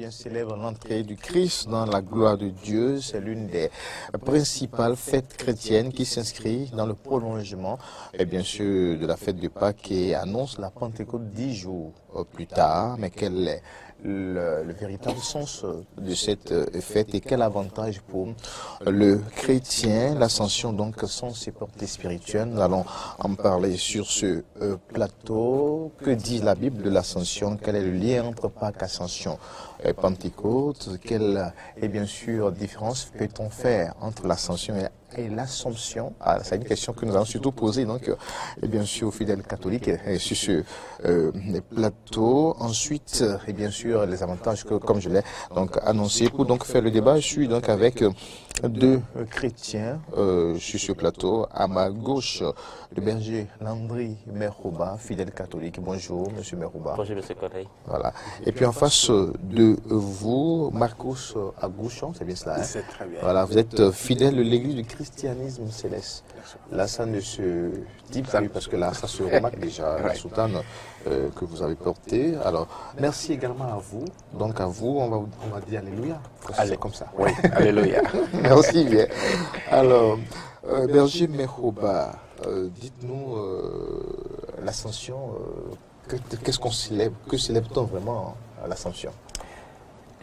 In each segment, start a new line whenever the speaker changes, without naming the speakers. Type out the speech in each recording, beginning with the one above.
bien, célèbre l'entrée du Christ dans la gloire de Dieu. C'est l'une des principales fêtes chrétiennes qui s'inscrit dans le prolongement, et bien sûr, de la fête de Pâques qui annonce la Pentecôte 10 jours plus tard. Mais quel est le véritable sens de cette fête et quel avantage pour le chrétien? L'ascension, donc, sans ses portées spirituelles. Nous allons en parler sur ce plateau. Que dit la Bible de l'ascension? Quel est le lien entre Pâques, Ascension et Pentecôte? Quelle est bien sûr différence peut-on faire entre l'ascension et l'Assomption? C'est une question que nous allons surtout poser donc, et bien sûr aux fidèles catholiques sur ce plateau. Ensuite, et bien sûr les avantages que, comme je l'ai donc annoncé, pour donc faire le débat, je suis donc avec deux chrétiens sur ce plateau. À ma gauche, le berger Landry Merouba, fidèle catholique. Bonjour, monsieur Merouba.
Bonjour, monsieur Corneille.
Voilà. Et puis en face de vous, Marcos Agouchon, c'est bien cela, hein?
C'est très bien.
Voilà, vous êtes fidèle de l'église du christianisme céleste. Là, ça ne se dit pas parce que là, ça se remarque déjà, la soutane que vous avez portée. Alors, merci également à vous. Donc à vous, on va dire Alléluia. C'est comme ça.
Oui, Alléluia.
Merci bien. Alors, berger Merouba, dites-nous l'ascension, qu'est-ce qu'on célèbre? Que célèbre-t-on vraiment à l'ascension?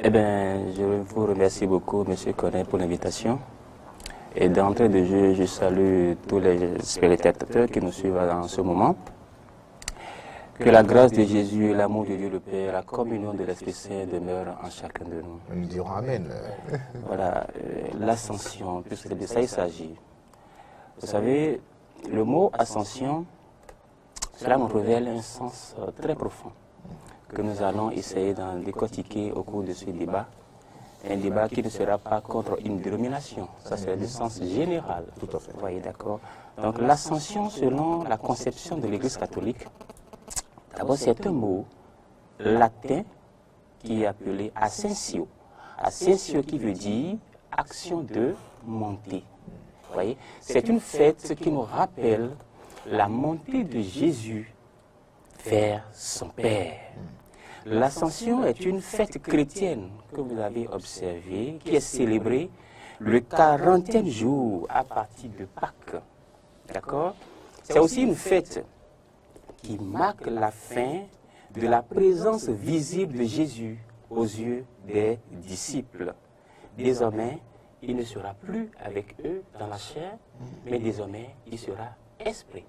Eh bien, je vous remercie beaucoup, monsieur Corneille, pour l'invitation. Et d'entrée de jeu, je salue tous les spectateurs qui nous suivent en ce moment. Que la grâce de Jésus, l'amour de Dieu le Père, la communion de l'Esprit Saint demeure en chacun de nous.
Nous dirons Amen.
Voilà, l'ascension, puisque de ça il s'agit. Vous savez, le mot ascension, cela nous révèle un sens très profond que nous allons essayer d'en décortiquer au cours de ce débat. Un débat qui ne sera pas contre une dénomination, ça c'est le sens général.
Tout à fait.
Vous voyez, d'accord. Donc l'ascension, selon la conception de l'Église catholique, d'abord c'est un mot latin qui est appelé ascensio. Ascensio qui veut dire action de montée. Vous voyez, c'est une fête qui nous rappelle la montée de Jésus vers son Père. L'Ascension est une fête chrétienne que vous avez observée, qui est célébrée le 40e jour à partir de Pâques. D'accord? C'est aussi une fête qui marque la fin de la présence visible de Jésus aux yeux des disciples. Désormais, il ne sera plus avec eux dans la chair, mais désormais, il sera esprit.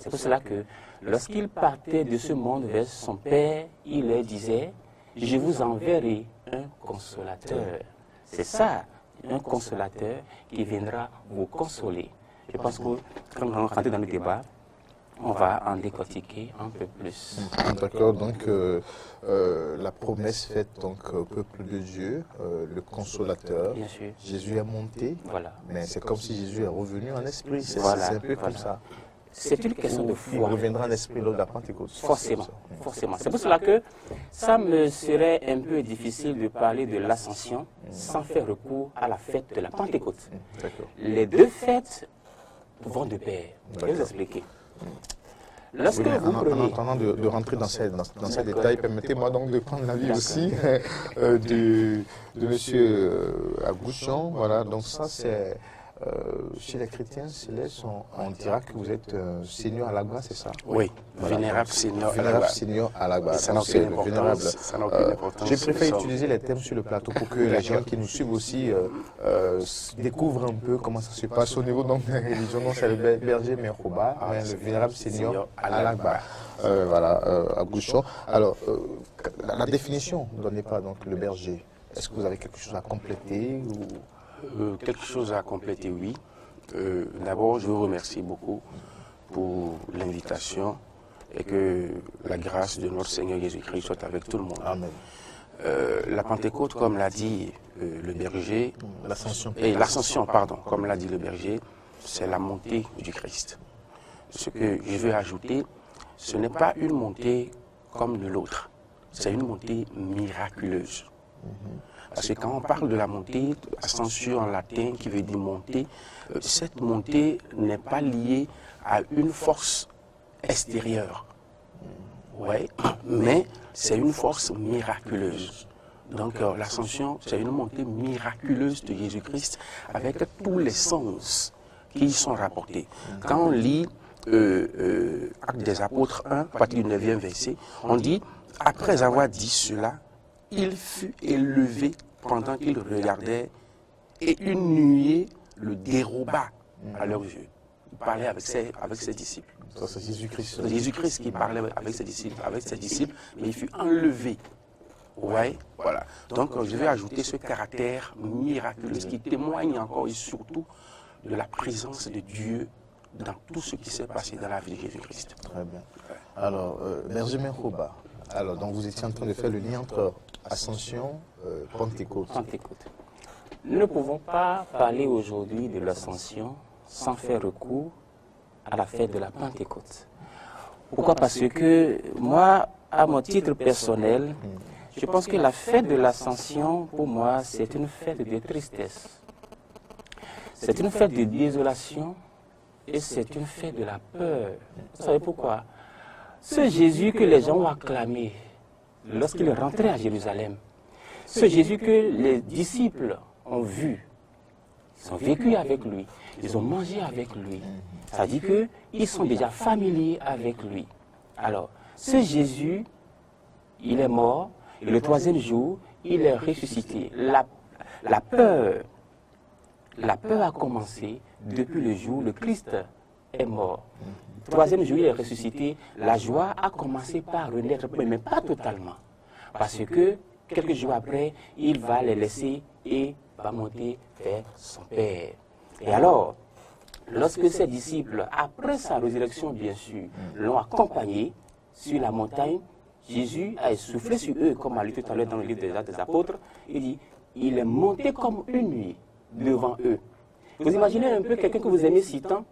C'est pour cela que lorsqu'il partait de ce monde vers son Père, il leur disait, je vous enverrai un consolateur. C'est ça, un consolateur qui viendra vous consoler. Je pense que quand on va rentrer dans le débat, on va en décortiquer un peu plus.
D'accord, donc la promesse faite donc, au peuple de Dieu, le consolateur,
Bien sûr.
Jésus est monté,
Voilà.
mais c'est comme si Jésus est revenu en esprit, c'est
Voilà,
un peu comme
voilà.
ça.
C'est une question de
Il
foi.
reviendra en esprit lors de la Pentecôte.
Forcément, forcément. C'est pour cela que ça me serait un peu difficile de parler de l'ascension sans faire recours à la fête de la Pentecôte.
D'accord.
Les deux fêtes vont de pair. Je vais vous expliquer. Lorsque
Oui,
vous
en
prenez...
attendant de rentrer dans ces détails, permettez-moi donc de prendre l'avis aussi de M. Agouchon. Voilà, donc ça c'est... chez les chrétiens célestes, on dira que vous êtes Seigneur Alagba, c'est ça?
Oui,
Voilà,
vénérable
donc,
Seigneur
Vénérable
Alagba.
Seigneur Alagba.
Ça n'a
Donc,
aucune
c'est le vénérable.
importance. Ça n'a aucune importance.
Je préfère
Nous sommes-
utiliser les thèmes sur le plateau pour que les gens qui nous suivent aussi découvrent un peu comment ça se passe au niveau donc, des religions. Non, c'est le berger Merouba, mais le vénérable Seigneur Alagba. Voilà, Agouchon. Alors, la définition donnée par donc, le berger, est-ce que vous avez quelque chose à compléter ou...
Quelque chose à compléter, oui. D'abord, je vous remercie beaucoup pour l'invitation et que la grâce de notre Seigneur Jésus-Christ soit avec tout le monde.
Amen.
La Pentecôte, comme l'a dit le berger,
L'ascension.
pardon, comme l'a dit le berger, c'est la montée du Christ. Ce que je veux ajouter, ce n'est pas une montée comme de l'autre, c'est une montée miraculeuse. Parce que quand on parle de la montée, ascension en latin qui veut dire monter, cette montée n'est pas liée à une force extérieure. Ouais, mais c'est une force miraculeuse. Donc l'ascension, c'est une montée miraculeuse de Jésus-Christ avec tous les sens qui y sont rapportés. Quand on lit Actes des Apôtres 1, à partir du 9e verset, on dit, après avoir dit cela, il fut élevé pendant qu'il regardait et une nuée le déroba à leurs yeux. Il parlait avec ses disciples.
Ça, c'est Jésus-Christ.
C'est Jésus-Christ qui parlait avec ses disciples, mais il fut enlevé. Ouais, voilà. Donc, je vais ajouter ce caractère miraculeux qui témoigne encore et surtout de la présence de Dieu dans tout ce qui s'est passé dans la vie de Jésus-Christ.
Très bien. Alors, Benjamin Khoba, alors, donc vous étiez en train de faire le lien entre Ascension, Pentecôte.
Pentecôte. Nous ne pouvons pas parler aujourd'hui de l'Ascension sans faire recours à la fête de la Pentecôte. Pourquoi? Parce que moi, à mon titre personnel, je pense que la fête de l'Ascension, pour moi, c'est une fête de tristesse. C'est une fête de désolation et c'est une fête de la peur. Vous savez pourquoi? Ce Jésus que les gens ont acclamé lorsqu'il rentrait à Jérusalem, ce Jésus que les disciples ont vu, ils ont vécu avec lui, ils ont mangé avec lui. Ça dit qu'ils sont déjà familiers avec lui. Alors, ce Jésus, il est mort, et le troisième jour, il est ressuscité. La peur a commencé depuis le jour où le Christ est mort. Le troisième jour, il est ressuscité. La joie a commencé par renaître, mais pas totalement. Parce que quelques jours après, il va les laisser et va monter vers son Père. Et alors, lorsque ses disciples, après sa résurrection bien sûr, l'ont accompagné sur la montagne, Jésus a soufflé sur eux, comme on a lu tout à l'heure dans le livre des Actes des Apôtres. Il dit, il est monté comme une nuit devant eux. Vous imaginez un peu quelqu'un que vous aimez si tant,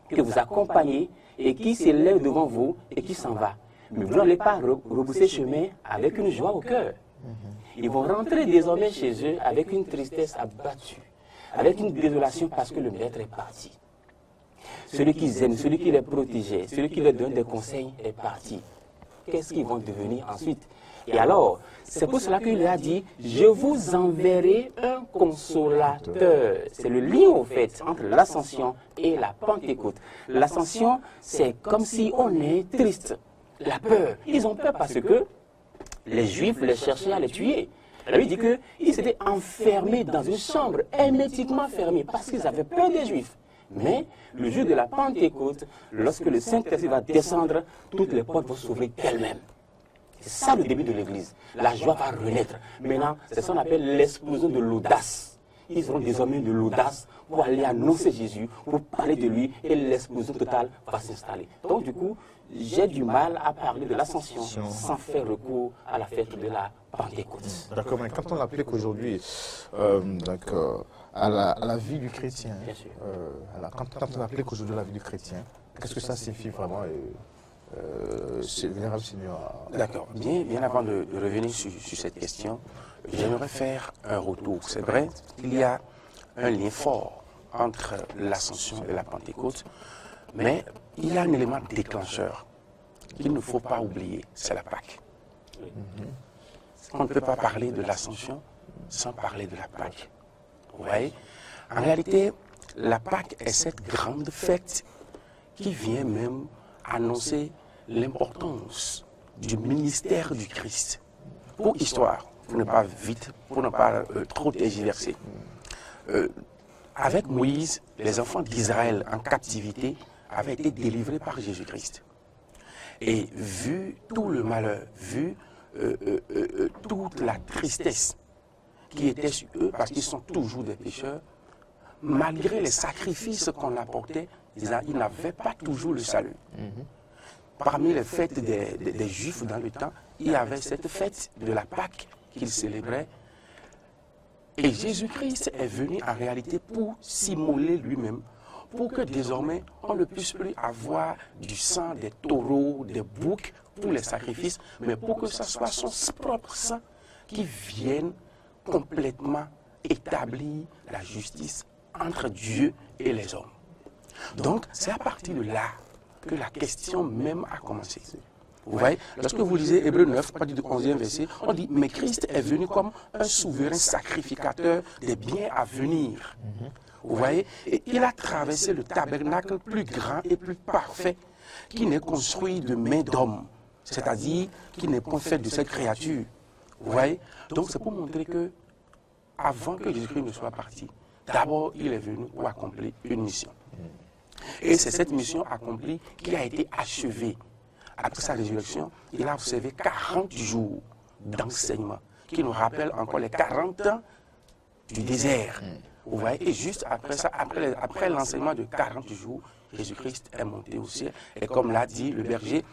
que vous accompagnez et qui s'élève devant vous et qui s'en va. Mais vous n'allez pas rebrousser chemin avec une joie au cœur. Ils vont rentrer désormais chez eux avec une tristesse abattue, avec une désolation parce que le maître est parti. Celui qu'ils aiment, celui qui les protégeait, celui qui leur donne des conseils est parti. Qu'est-ce qu'ils vont devenir ensuite? Et alors, c'est pour cela qu'il a dit, je vous enverrai un consolateur. C'est le lien au fait entre l'ascension et la Pentecôte. L'ascension, c'est comme si on est triste. La peur. Ils ont peur parce que les Juifs les cherchaient à les tuer. La Bible dit qu'ils s'étaient enfermés dans une chambre hermétiquement fermée parce qu'ils avaient peur des Juifs. Mais le jour de la Pentecôte, lorsque le Saint-Esprit va descendre, toutes les portes vont s'ouvrir d'elles-mêmes. C'est ça le début de l'Église. La joie va renaître. Maintenant, c'est ce qu'on appelle l'explosion de l'audace. Ils auront désormais de l'audace pour aller annoncer Jésus, pour parler de lui, et l'explosion totale va s'installer. Donc du coup, j'ai du mal à parler de l'ascension sans faire recours à la fête de la Pentecôte.
D'accord, mais quand on l'applique aujourd'hui à la vie du chrétien, quand on applique aujourd'hui la vie du chrétien, qu'est-ce que ça signifie vraiment Vénérable Seigneur.
D'accord. Bien avant de revenir sur cette question, j'aimerais faire un retour. C'est vrai qu'il y a un lien fort entre l'ascension et la Pentecôte, mais il y a un élément déclencheur qu'il ne faut pas oublier, c'est la Pâque. On ne peut pas parler de l'ascension sans parler de la Pâque. Vous voyez? En réalité, la Pâque est cette grande fête qui vient même annoncer l'importance du ministère du Christ. Pour histoire, pour ne pas trop tergiverser. Avec Moïse, les enfants d'Israël en captivité avaient été délivrés par Jésus-Christ. Et vu tout le malheur, vu toute la tristesse qui était sur eux, parce qu'ils sont toujours des pécheurs, malgré les sacrifices qu'on apportait, ils n'avaient pas toujours le salut. Parmi les fêtes des Juifs dans le temps, il y avait cette fête de la Pâque qu'ils célébraient. Et Jésus-Christ est venu en réalité pour s'immoler lui-même, pour que désormais on ne puisse plus avoir du sang des taureaux, des boucs pour les sacrifices, mais pour que ce soit son propre sang qui vienne complètement établir la justice entre Dieu et les hommes. Donc c'est à partir de là que la question même a commencé. Vous voyez, lorsque vous lisez Hébreux 9, à partir du 11e verset, on dit, mais Christ est venu comme un souverain sacrificateur des biens à venir. Vous voyez, et il a traversé le tabernacle plus grand et plus parfait, qui n'est construit de main d'homme, c'est-à-dire qui n'est pas fait de cette créature. Vous voyez, donc c'est pour montrer que, avant que Jésus-Christ ne soit parti, d'abord il est venu pour accomplir une mission. Et c'est cette mission accomplie qui a été achevée. Après sa résurrection, il a observé 40 jours d'enseignement, qui nous rappellent encore les 40 ans du désert. Vous voyez, et juste après ça, après l'enseignement de 40 jours, Jésus-Christ est monté au ciel. Et comme l'a dit le berger,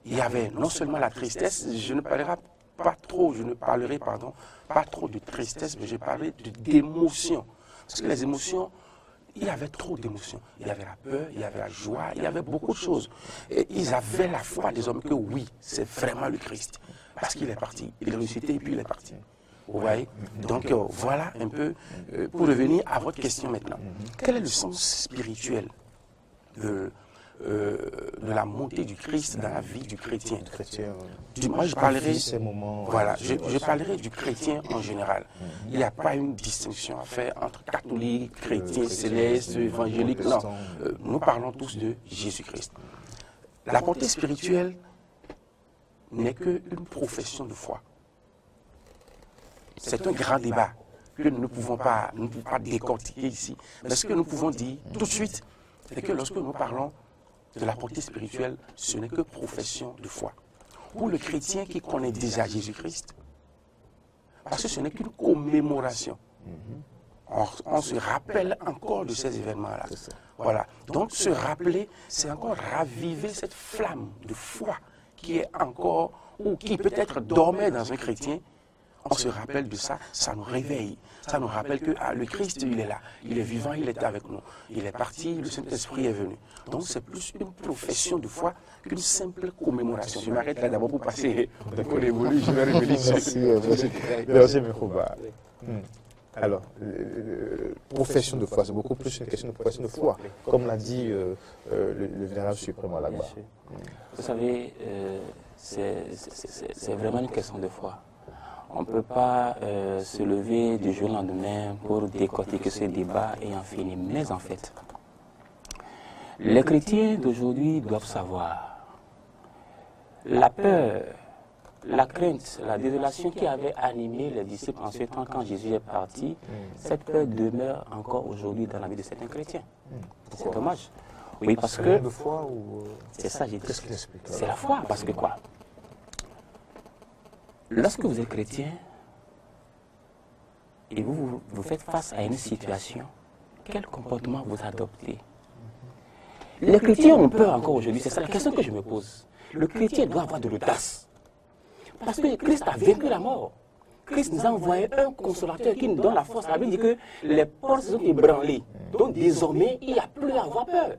il y avait non seulement la tristesse, je ne parlerai pas trop de tristesse, mais je parlerai d'émotion. Parce que les émotions, il y avait trop d'émotions. Il y avait la peur, il y avait la joie, il y avait beaucoup de choses. Et ils avaient la foi des hommes que oui, c'est vraiment le Christ. Parce qu'il est parti. Il est ressuscité et puis il est parti. Vous voyez? Donc voilà un peu, pour revenir à votre question maintenant. Quel est le sens spirituel de la montée du Christ dans la vie du chrétien? Moi, je parlerai, voilà, je parlerai du chrétien en général. Il n'y a pas une distinction à faire entre catholiques, chrétiens, célestes, évangéliques. Non, nous parlons tous de Jésus-Christ. La portée spirituelle n'est qu'une profession de foi. C'est un grand débat que nous ne pouvons pas décortiquer ici. Mais ce que nous pouvons dire tout de suite, c'est que lorsque nous parlons de la portée spirituelle, ce n'est que profession de foi. Pour le chrétien qui connaît déjà Jésus-Christ, parce que ce n'est qu'une commémoration. On se rappelle encore de ces événements-là. Voilà. Donc se rappeler, c'est encore raviver cette flamme de foi qui est encore, ou qui peut-être dormait dans un chrétien. On se rappelle de ça, ça nous réveille. Ça nous rappelle que le Christ, il est là. Il est vivant, il est avec nous. Il est parti, le Saint-Esprit est venu. Donc c'est plus une profession de foi qu'une simple commémoration. Je m'arrête là d'abord pour passer. On évolue, je vais revenir sur
Merci, Mekouba. Alors, profession de foi, c'est beaucoup plus une question de profession de foi, comme l'a dit le vénérable suprême là-bas.
Vous savez, c'est vraiment une question de foi. On ne peut pas se lever du jour au lendemain pour décortiquer ce débat et en finir. Mais en fait, les chrétiens d'aujourd'hui doivent savoir la peur, la crainte, la désolation qui avait animé les disciples en ce temps quand Jésus est parti, cette peur demeure encore aujourd'hui dans la vie de certains chrétiens. C'est dommage. Oui, parce que... C'est ça, j'ai dit. C'est la foi, parce que quoi? Lorsque vous êtes chrétien et vous faites face à une situation, quel comportement vous adoptez? Les chrétiens ont peur encore aujourd'hui, c'est ça la question que je me pose. Le chrétien doit avoir de l'audace. Parce que Christ a vaincu la mort. Christ nous a envoyé un consolateur qui nous donne la force. La Bible dit que les portes sont ébranlées. Donc désormais, il n'y a plus à avoir peur.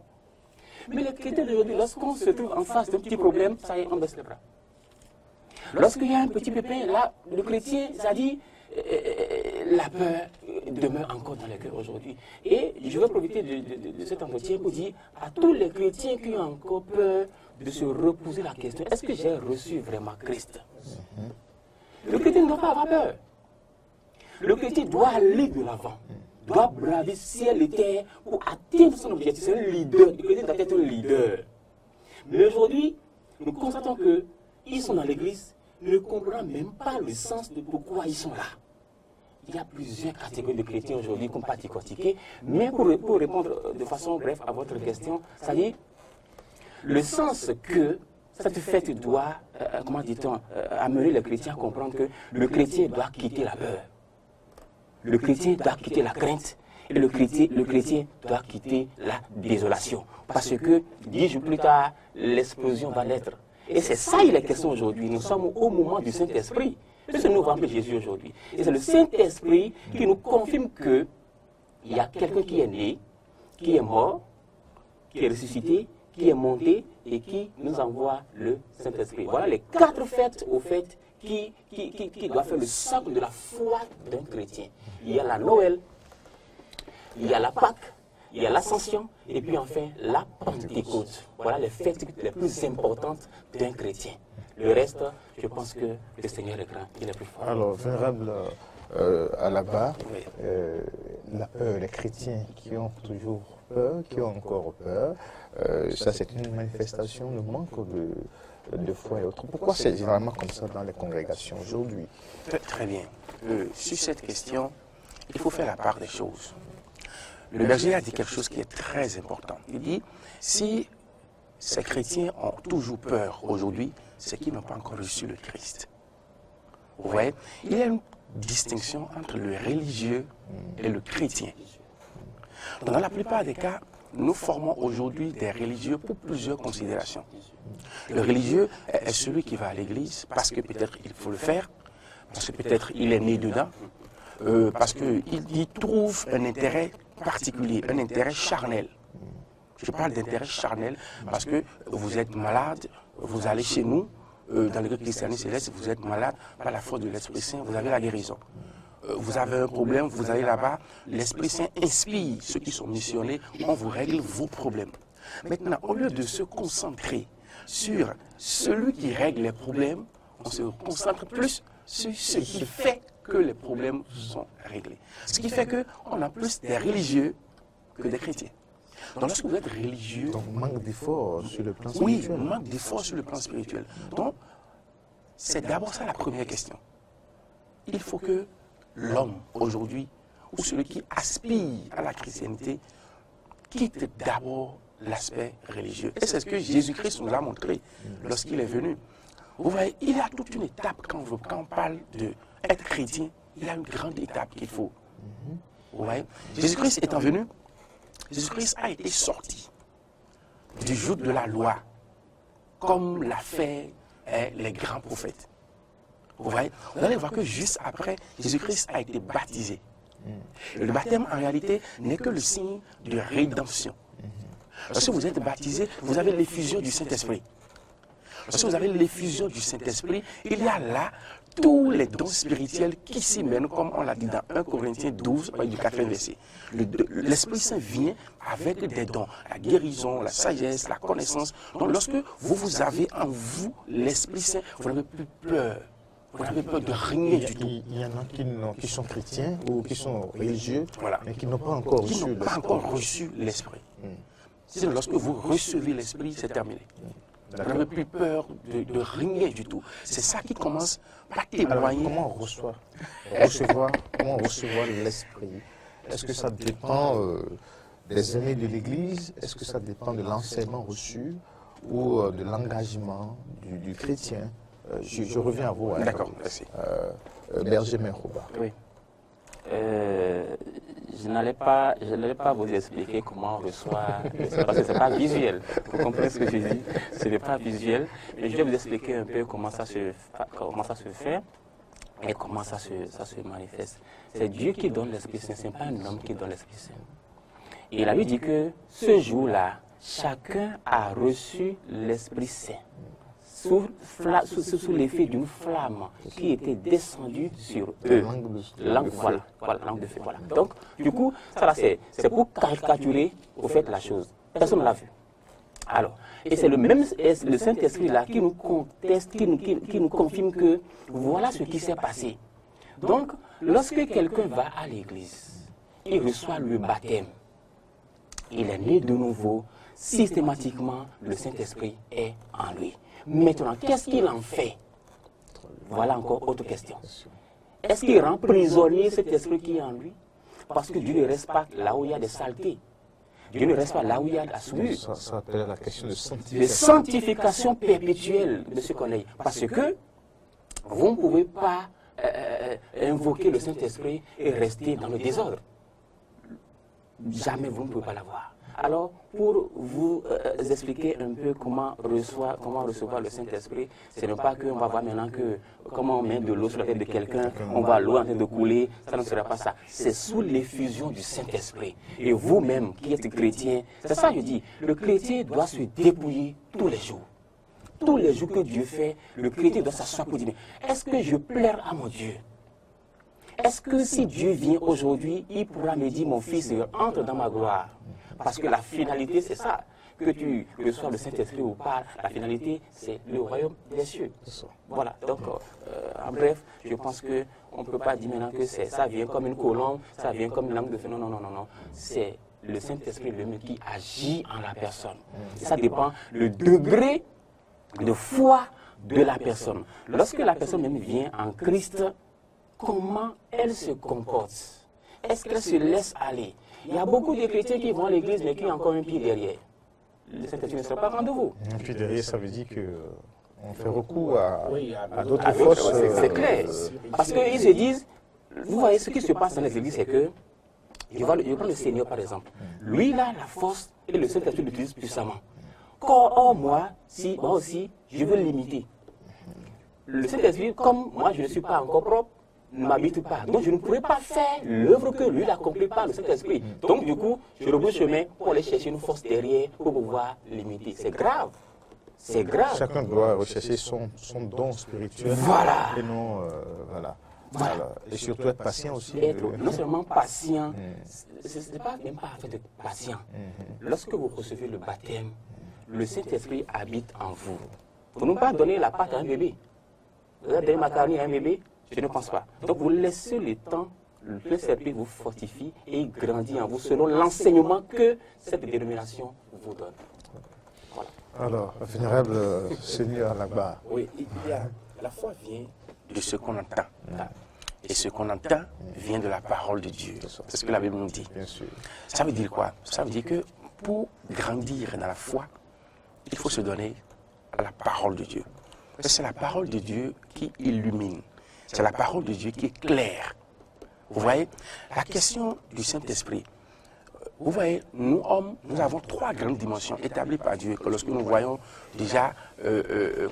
Mais les chrétiens d'aujourd'hui, lorsqu'on se trouve en face d'un petit problème, ça y est, on baisse les bras. Lorsqu'il y a un petit pépin, là, le chrétien, ça dit, la peur demeure encore dans les cœurs aujourd'hui. Et je veux profiter de cet entretien pour dire à tous les chrétiens qui ont encore peur de se reposer la question, est-ce que j'ai reçu vraiment Christ? Le chrétien ne doit pas avoir peur. Le chrétien doit aller de l'avant, doit braver ciel et terre pour atteindre son objectif. C'est un leader, le chrétien doit être un leader. Mais aujourd'hui, nous constatons qu'ils sont dans l'église, ne comprennent même pas le sens de pourquoi ils sont là. Il y a plusieurs catégories de chrétiens aujourd'hui qu'on ne peut pas décortiquer, mais pour répondre de façon brève à votre question, c'est-à-dire le sens que cette fête doit, comment dit-on, amener les chrétiens à comprendre que le chrétien doit quitter la peur, le chrétien doit quitter la crainte, et le chrétien doit quitter la désolation. Parce que 10 jours plus tard, l'explosion va naître. Et c'est ça il est question aujourd'hui. Nous sommes au moment du Saint-Esprit. C'est ce nouveau de Jésus aujourd'hui. Et c'est le Saint-Esprit qui nous confirme qu'il y a quelqu'un qui est né, qui est mort, qui est ressuscité, qui est monté et qui nous envoie le Saint-Esprit. Voilà les 4 fêtes, au fait, qui doivent faire le socle de la foi d'un chrétien. Il y a la Noël, il y a la Pâque, il y a l'Ascension, et puis enfin la Pentecôte. Voilà les fêtes les plus importantes d'un chrétien. Le reste, je pense que le Seigneur est grand, il est plus fort.
Alors, vénérable Alaba,
Oui.
la peur, les chrétiens qui ont toujours peur, qui ont encore peur, ça c'est une manifestation, le manque de foi et autres. Pourquoi c'est généralement comme ça dans les congrégations aujourd'hui?
Très bien. Sur cette question, il faut faire la part des choses. Le berger a dit quelque chose qui est très important. Il dit, si ces chrétiens ont toujours peur aujourd'hui, c'est qu'ils n'ont pas encore reçu le Christ. Vous voyez, il y a une distinction entre le religieux et le chrétien. Dans la plupart des cas, nous formons aujourd'hui des religieux pour plusieurs considérations. Le religieux est celui qui va à l'église parce que peut-être il faut le faire, parce que peut-être il est né dedans, parce qu'il y trouve un intérêt particulier, un intérêt charnel. Je parle d'intérêt charnel parce que vous êtes malade, vous allez chez nous, dans le christianisme céleste, vous êtes malade, par la force de l'Esprit Saint, vous avez la guérison. Vous avez un problème, vous allez là-bas, l'Esprit Saint inspire ceux qui sont missionnés, on vous règle vos problèmes. Maintenant, au lieu de se concentrer sur celui qui règle les problèmes, on se concentre plus sur ce qui fait que les problèmes sont réglés. Ce qui fait qu'on a plus des religieux que des chrétiens. Donc lorsque vous êtes religieux...
Donc manque d'effort sur le plan
Oui,
spirituel.
manque d'effort sur le plan spirituel. Donc, c'est d'abord ça la première question. Il faut que l'homme aujourd'hui, ou celui qui aspire à la chrétienté, quitte d'abord l'aspect religieux. Et c'est ce que Jésus-Christ nous a montré lorsqu'il est venu. Vous voyez, il y a toute une étape quand on parle d'être chrétien, il y a une grande étape qu'il faut. Vous voyez, Jésus-Christ étant venu, Jésus-Christ a été sorti du joug de la loi, comme l'a fait les grands prophètes. Vous voyez, vous allez voir que juste après, Jésus-Christ a été baptisé. Le baptême, en réalité, n'est que le signe de rédemption. Lorsque vous êtes baptisé, vous avez l'effusion du Saint-Esprit. Lorsque vous avez l'effusion du Saint-Esprit, il y a là tous les dons spirituels qui s'y mènent, comme on l'a dit dans 1 Corinthiens 12, du 4e verset. L'Esprit Saint vient avec des dons, la guérison, la sagesse, la connaissance. Donc lorsque vous avez en vous l'Esprit Saint, vous n'avez plus peur. Vous n'avez peur de rien du tout.
Il y en a qui sont chrétiens ou qui sont religieux,
Voilà.
mais qui n'ont pas encore
Qui
reçu
n'ont pas encore reçu l'Esprit. C'est lorsque vous recevez l'Esprit, c'est terminé. Vous n'avez plus peur de rien du tout. C'est ça qui commence par
Alors,
témoigner.
comment on comment recevoir l'esprit? Est-ce que ça dépend des aînés de l'Église? Est-ce que ça dépend de l'enseignement reçu ou de l'engagement du chrétien? Je reviens à vous. Hein,
D'accord, merci.
Berger Menrouba.
Oui. Je n'allais pas vous expliquer comment on reçoit, parce que ce n'est pas visuel. Vous comprenez ce que je dis? Ce n'est pas visuel. Mais je vais vous expliquer un peu comment ça se fait et comment ça se manifeste. C'est Dieu qui donne l'Esprit Saint, ce n'est pas un homme qui donne l'Esprit Saint. Et la Bible dit que ce jour-là, chacun a reçu l'Esprit Saint sous l'effet d'une flamme qui était descendue sur eux. Langue de feu. Voilà. Donc, du coup, ça là, c'est pour caricaturer au fait la chose. Personne ne l'a vu. Alors, et c'est le Saint-Esprit là qui nous conteste, qui nous confirme que voilà ce qui s'est passé. Donc, lorsque quelqu'un va à l'église, il reçoit le baptême. Il est né de nouveau, systématiquement, le Saint-Esprit est en lui. Maintenant, qu'est-ce qu'il en fait? Voilà encore autre question. Est-ce qu'il rend prisonnier cet esprit qui est en lui? Parce que Dieu ne reste pas là où il y a des saletés. Dieu ne reste pas là où il y a de la souillure.
Ça s'appelle la question de
De
sanctification.
sanctification perpétuelle de ce qu'on est. Parce que vous ne pouvez pas invoquer le Saint-Esprit et rester dans le désordre. Jamais vous ne pouvez pas l'avoir. Alors, pour vous expliquer un peu comment recevoir le Saint-Esprit, ce n'est pas qu'on va voir maintenant comment on met de l'eau sur la tête de quelqu'un, on voit l'eau en train de couler, ça ne sera pas ça. C'est sous l'effusion du Saint-Esprit. Et vous-même qui êtes chrétien, c'est ça que je dis, le chrétien doit se dépouiller tous les jours. Tous les jours que Dieu fait, le chrétien doit s'asseoir pour dire, est-ce que je plaire à mon Dieu? Est-ce que si Dieu vient aujourd'hui, il pourra me dire, mon fils, entre dans ma gloire? Parce que la finalité, c'est ça. Que tu reçois le Saint-Esprit ou pas, la finalité, c'est le royaume des cieux. Voilà, donc, en bref, je pense qu'on ne peut pas dire maintenant que ça vient comme une colombe, ça vient comme une langue de feu. Non, non, non, non, non. C'est le Saint-Esprit lui-même qui agit en la personne. Et ça dépend le degré de foi de la personne. Lorsque la personne même vient en Christ, comment elle se comporte? Est-ce qu'elle se laisse aller? Il y a beaucoup de chrétiens qui vont à l'église mais qui ont encore un pied derrière. Le Saint-Esprit ne sera pas rendez-vous.
Un pied derrière, ça veut dire qu'on fait recours à d'autres
Avec,
forces.
c'est clair. Parce qu'ils se disent, vous voyez ce qui se passe dans les églises, c'est que, je prends le Seigneur par exemple. Lui, il a la force et le Saint-Esprit l'utilise puissamment. Or, moi aussi, je veux l'imiter. Le Saint-Esprit, comme moi, je ne suis pas encore propre, ne m'habite pas. Donc, je ne pourrais pas faire l'œuvre que lui accomplit par le Saint-Esprit. Donc, du coup, je rebrousse chemin pour aller chercher une force derrière pour pouvoir l'imiter. C'est grave. C'est grave.
Chacun doit rechercher son don spirituel.
Voilà.
Et non, voilà. Alors, et surtout être patient aussi.
Être non seulement patient, ce n'est pas même pas fait d'être patient. Lorsque vous recevez le baptême, le Saint-Esprit habite en vous. Vous ne pouvez pas donner la pâte à un bébé. Vous avez donné macaroni à un bébé? Je ne pense pas. Donc vous laissez le temps, le Saint-Esprit vous fortifie et il grandit en vous selon l'enseignement que cette dénomination vous donne. Voilà.
Alors, vénérable Seigneur Lagba.
Oui, la foi vient de ce qu'on entend. Et ce qu'on entend vient de la parole de Dieu. C'est ce que la Bible nous dit.
Bien sûr.
Ça veut dire quoi? Ça veut dire que pour grandir dans la foi, il faut se donner à la parole de Dieu. C'est la parole de Dieu qui illumine. C'est la parole de Dieu qui est claire. Vous voyez, la question du Saint-Esprit, vous voyez, nous hommes, nous avons trois grandes dimensions établies par Dieu. Que lorsque nous voyons déjà,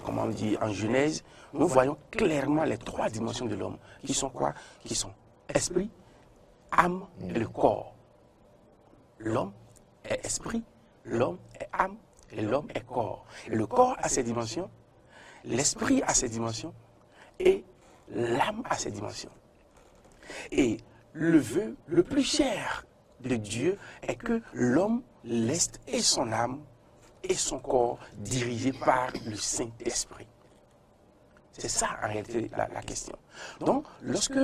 comment on dit, en Genèse, nous voyons clairement les trois dimensions de l'homme. Qui sont quoi? Qui sont esprit, âme et le corps. L'homme est esprit, l'homme est âme et l'homme est corps. Et le corps a ses dimensions, l'esprit a ses dimensions et l'âme a ses dimensions. Et le vœu le plus cher de Dieu est que l'homme laisse et son âme et son corps dirigés par le Saint-Esprit. C'est ça en réalité la question. Donc, lorsque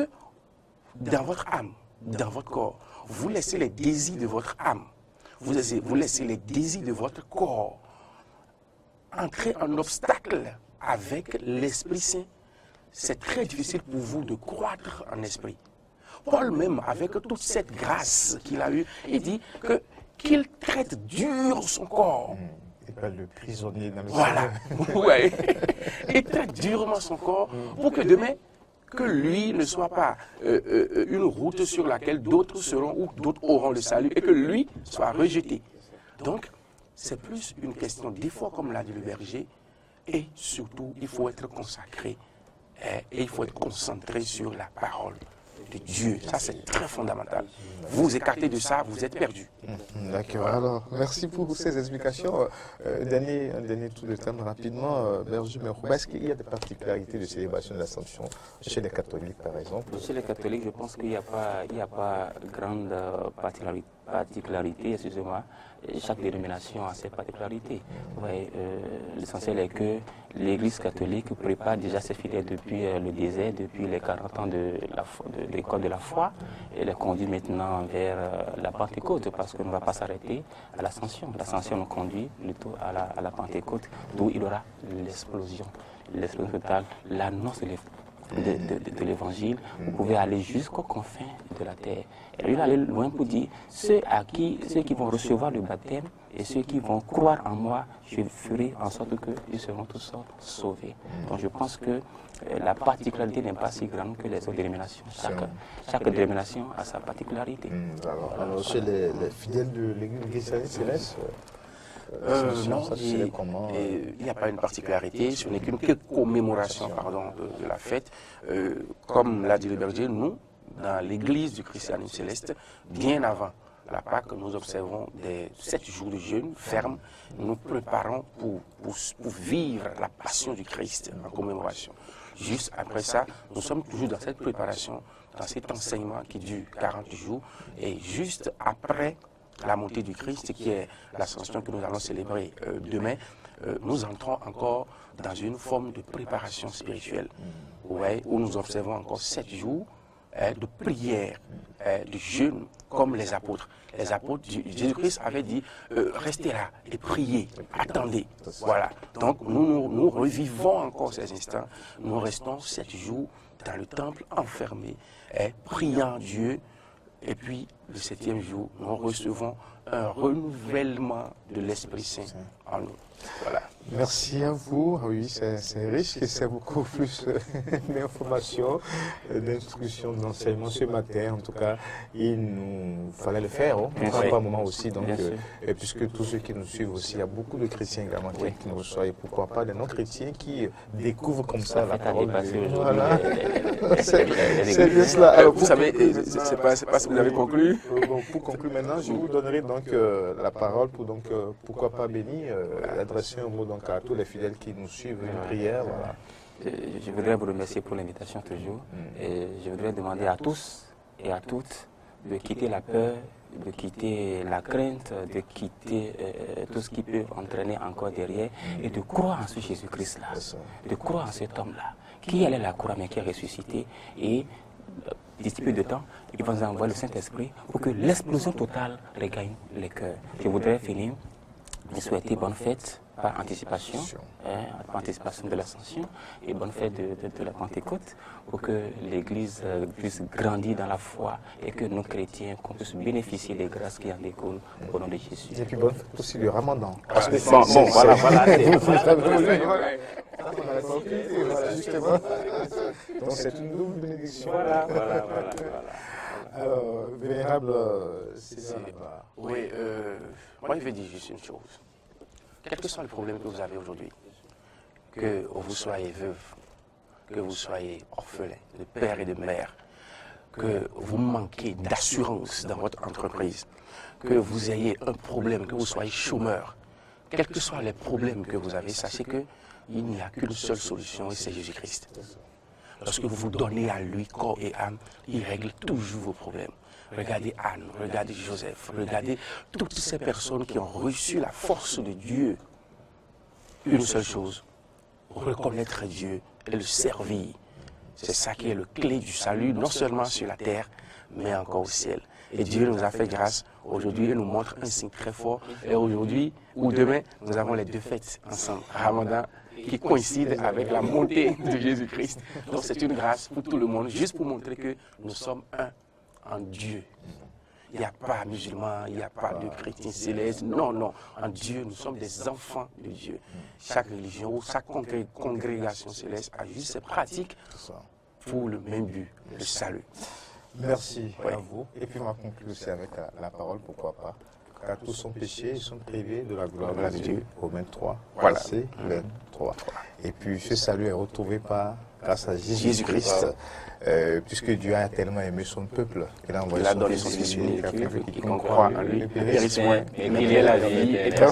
dans votre âme, dans votre corps, vous laissez les désirs de votre âme, vous laissez les désirs de votre corps entrer en obstacle avec l'Esprit Saint, c'est très difficile pour vous de croître en esprit. Paul même, avec toute cette grâce qu'il a eue, il dit qu'il traite dur son corps.
Il parle de prisonnier dans le
Voilà. Ouais. Il traite durement son corps pour que demain, que lui ne soit pas une route sur laquelle d'autres seront ou d'autres auront le salut et que lui soit rejeté. Donc, c'est plus une question d'effort, comme l'a dit le berger, et surtout, il faut être consacré et il faut être concentré sur la parole de Dieu. Ça, c'est très fondamental. Vous vous écartez de ça, vous êtes perdu.
D'accord. Alors, merci pour ces explications. Un dernier tour de table rapidement. Berger Merouba, est-ce qu'il y a des particularités de célébration de l'Ascension chez les catholiques, par exemple?
Chez les catholiques, je pense qu'il n'y a pas grande particularité, excusez-moi. Chaque dénomination a ses particularités. Ouais, l'essentiel est que l'Église catholique prépare déjà ses fidèles depuis le désert, depuis les 40 ans de l'école de la foi, et les conduit maintenant vers la Pentecôte, parce qu'on ne va pas s'arrêter à l'Ascension. L'Ascension nous conduit plutôt à la Pentecôte, d'où il y aura l'explosion totale, l'annonce de l'évangile. Vous pouvez aller jusqu'aux confins de la terre. Et lui, il allait loin pour dire, ceux qui vont recevoir le baptême et ceux qui vont croire en moi, je ferai en sorte qu'ils seront tous sauvés. Donc je pense que la particularité n'est pas si grande que les autres dénominations. Chaque dénomination a sa particularité.
Alors chez les fidèles de l'Église céleste,
non, il n'y a pas une particularité, ce n'est qu'une commémoration de la fête. Comme l'a dit le berger, nous, dans l'église du christianisme céleste, bien avant la Pâque, nous observons des 7 jours de jeûne ferme. Nous nous préparons pour vivre la passion du Christ en commémoration. Juste après ça, nous sommes toujours dans cette préparation, dans cet enseignement qui dure 40 jours. Et juste après la montée du Christ, qui est l'ascension que nous allons célébrer demain, nous entrons encore dans une forme de préparation spirituelle, ouais, où nous observons encore 7 jours de prière, de jeûne, comme les apôtres. Les apôtres, Jésus-Christ avait dit, restez là et priez, attendez. Voilà. Donc nous revivons encore ces instants. Nous restons 7 jours dans le temple enfermés, priant Dieu. Et puis, le 7e jour, nous recevons un renouvellement de l'Esprit Saint en nous. Voilà.
Merci à vous. Oui, c'est riche et c'est beaucoup plus d'informations, d'instructions, d'enseignements ce matin. En tout cas, il nous fallait le faire. Hein. Pas un moment aussi. Donc, puisque tous ceux qui nous suivent aussi, il y a beaucoup de chrétiens également qui nous reçoivent. Et pourquoi pas des non-chrétiens qui découvrent comme ça la parole de Dieu. Voilà. C'est bien cela.
Alors, vous savez, c'est pas si vous avez conclu.
Bon, pour conclure maintenant, je vous donnerai donc la parole pour donc pourquoi pas béni, adresser un mot donc à tous les fidèles qui nous suivent, une prière. Voilà.
Je voudrais vous remercier pour l'invitation toujours. Et je voudrais demander à tous et à toutes de quitter la peur, de quitter la crainte, de quitter tout ce qui peut entraîner encore derrière et de croire en ce Jésus-Christ-là, de croire en cet homme-là, qui allait la croix mais qui est ressuscité. Et d'ici peu de temps, il va nous envoyer le Saint-Esprit pour que l'explosion totale regagne les cœurs. Je voudrais finir de souhaiter bonne fête par anticipation, par anticipation de l'Ascension et bonne fête de la Pentecôte pour que l'Église puisse grandir dans la foi et que nous chrétiens qu'on puisse bénéficier des grâces qui en découlent au nom de Jésus.
Et puis bonne fête aussi du Ramadan.
Parce que voilà.
Donc c'est une double bénédiction.
Voilà.
Alors, vénérable César.
Oui, moi je vais dire juste une chose. Quel que soit le problème que vous avez aujourd'hui, que vous soyez veuve, que vous soyez orphelin de père et de mère, que vous manquez d'assurance dans votre entreprise, que vous ayez un problème, que vous soyez chômeur, quels que soient les problèmes que vous avez, sachez qu'il n'y a qu'une seule solution et c'est Jésus-Christ. Lorsque vous vous donnez à lui, corps et âme, il règle toujours vos problèmes. Regardez Anne, regardez Joseph, regardez toutes ces personnes qui ont reçu la force de Dieu. Une seule chose, reconnaître Dieu et le servir. C'est ça qui est le clé du salut, non seulement sur la terre, mais encore au ciel. Et Dieu nous a fait grâce. Aujourd'hui, il nous montre un signe très fort. Et aujourd'hui, ou demain, nous avons les 2 fêtes ensemble. Ramadan, qui coïncide avec la montée de Jésus-Christ. Donc c'est une grâce pour tout le monde, juste pour montrer que nous sommes un en Dieu. Il n'y a pas musulmans, il n'y a pas de chrétiens célestes. Non, non. En Dieu, nous sommes des enfants de Dieu. Chaque religion ou chaque congrégation céleste a juste ses pratiques pour le même but, le salut.
Merci à vous. Et puis on va conclure aussi avec la parole, pourquoi pas. Car tous sont péchés, ils sont privés de la gloire de Dieu. Romains 3, verset 23. Et puis ce salut est retrouvé grâce à Jésus-Christ. Puisque Dieu a tellement aimé son peuple qu'il a envoyé son Fils unique afin que quiconque croit en lui ne périsse point, mais qu'il ait la vie éternelle.